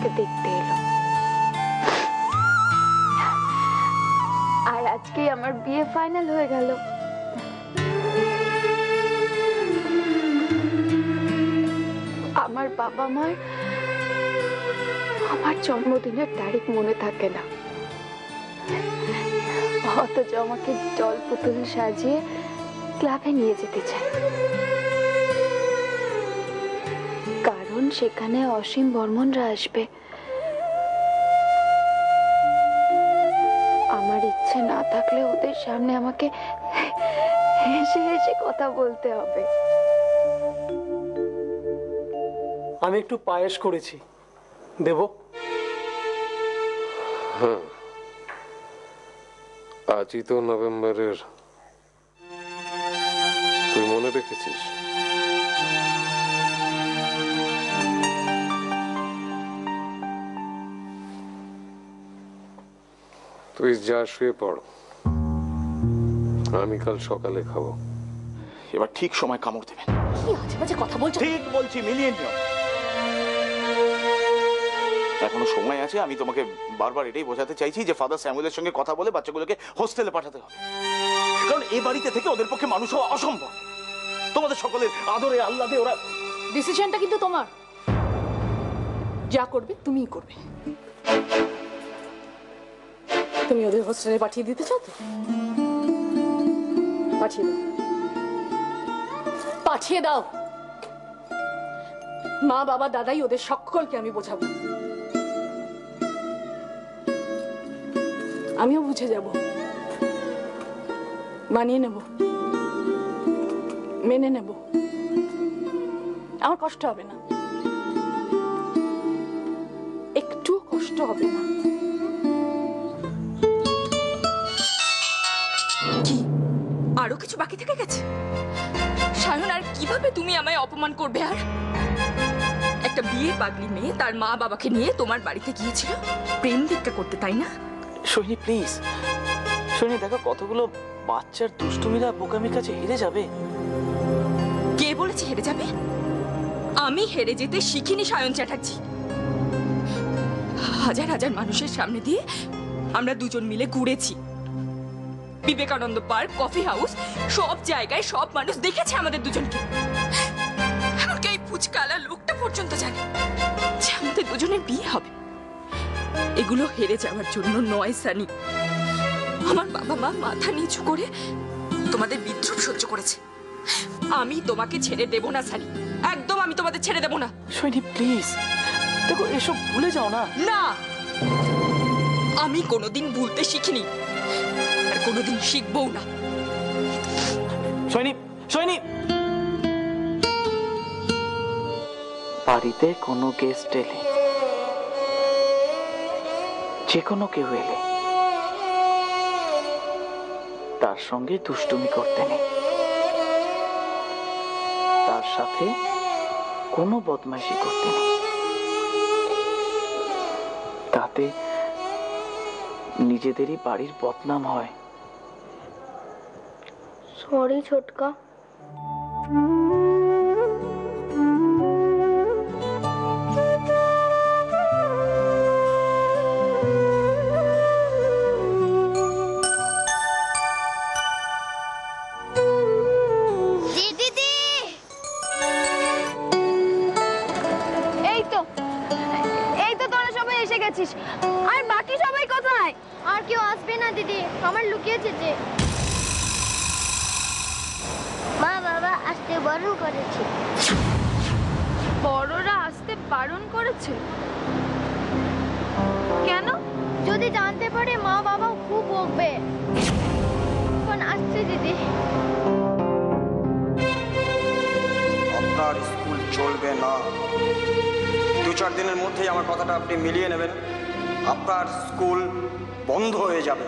আমাকে দেখতে এলো। আর আজকে আমার বিয়ে ফাইনাল হয়ে গেল। আমার বাবা মার আমার জন্মদিনের তারিখ মনে থাকে না, অথচ আমাকে জল পুতুল সাজিয়ে ক্লাবে নিয়ে যেতে চায়, কারণ সেখানে অসীম বর্মনরা আসবে। আমার ইচ্ছে না থাকলে ওদের সামনে আমাকে হেসে হেসে কথা বলতে হবে। আমি একটু পায়েস করেছি, দেব? হ্যাঁ, আজই তো নভেম্বরের, তুই মনে রেখেছিস? তুই যা, শুয়ে পড়, আমি কাল সকালে খাবো। এবার ঠিক সময় কামড় দেবেন। কি আজে বাজে কথা বলছো? ঠিক বলছি, মিলিয়ে নিও। এখনো সময় আছে। আমি তোমাকে বারবার এটাই বোঝাতে চাইছি যে ফাদার স্যামুয়েলের সঙ্গে কথা বলে বাচ্চাগুলোকে হোস্টেলে পাঠাতে হবে, কারণ এই বাড়িতে থেকে ওদের পক্ষে মানুষ হওয়া অসম্ভব। তোমাদের সকলের আদরে আহ্লাদে ওরা। ডিসিশনটা কিন্তু তোমার, যা করবে তুমিই করবে। তুমি ওদের হোস্টেলে পাঠিয়ে দিতে চাও তো পাঠিয়ে দাও, পাঠিয়ে দাও। মা বাবা দাদাই ওদের সকলকে আমি বোঝাবো, আমিও বুঝে যাব, মানিয়ে নেব, মেনে নেব, আমার কষ্ট হবে না, একটু কষ্ট হবে না। কি আরো কিছু বাকি থেকে গেছে? সায়ন, আর কিভাবে তুমি আমায় অপমান করবে? আর একটা বিয়ে পাগলি মেয়ে তার মা বাবাকে নিয়ে তোমার বাড়িতে গিয়েছিল প্রেম দীক্ষা করতে, তাই না? সোহিনী প্লিজ, সোহিনী দেখো কতগুলো বাচ্চার দুষ্টুমিরা বোকামির কাছে হেরে যাবে। কে বলেছে হেরে যাবে? আমি হেরে যেতে শিখিনি সায়ন চ্যাটার্জি। হাজার হাজার মানুষের সামনে দিয়ে আমরা দুজন মিলে ঘুরেছি, বিবেকানন্দ পার্ক, কফি হাউস, সব জায়গায় সব মানুষ দেখেছে আমাদের দুজনকে। এমনকি এই ফুচকালা লোকটা পর্যন্ত জানে যে আমাদের দুজনের বিয়ে হবে। এগুলো হেরে যাওয়ার জন্য নয় সানি। আমার বাবা মা মাথা নিচু করে তোমাদের বিদ্রুপ সহ্য করেছে। আমি তোমাকে ছেড়ে দেব না সানি, একদম আমি তোমাদের ছেড়ে দেব না। সোহিনী প্লিজ দেখো, এসব ভুলে যাও না। না, আমি কোনোদিন ভুলতে শিখিনি আর কোনোদিন শিখবও না। সোহিনী, সোহিনী, বাড়িতে কোনো গেস্ট এলে, যে কোনো কেউ এলে তার সঙ্গে দুষ্টুমি করতে নেই, তার সাথে কোনো বদমাইশি করতে নেই, তাতে নিজেদেরই বাড়ির বদনাম হয়। সরি ছোটকা। আর বাকি সবাই কোথায়? আর কেউ আসবে না দিদি, আমার লুকিয়েছে যে। মা বাবা আসতে বারণ করেছে। বড়রা আসতে বারণ করেছে? কেন? যদি জানতে পারে মা বাবা খুব বকবে। এখন আসছে দিদি। আপনার স্কুল চলবে না। 2-4 দিনের মধ্যেই আমার কথাটা আপনি মিলিয়ে নেবেন। আপনার স্কুল বন্ধ হয়ে যাবে।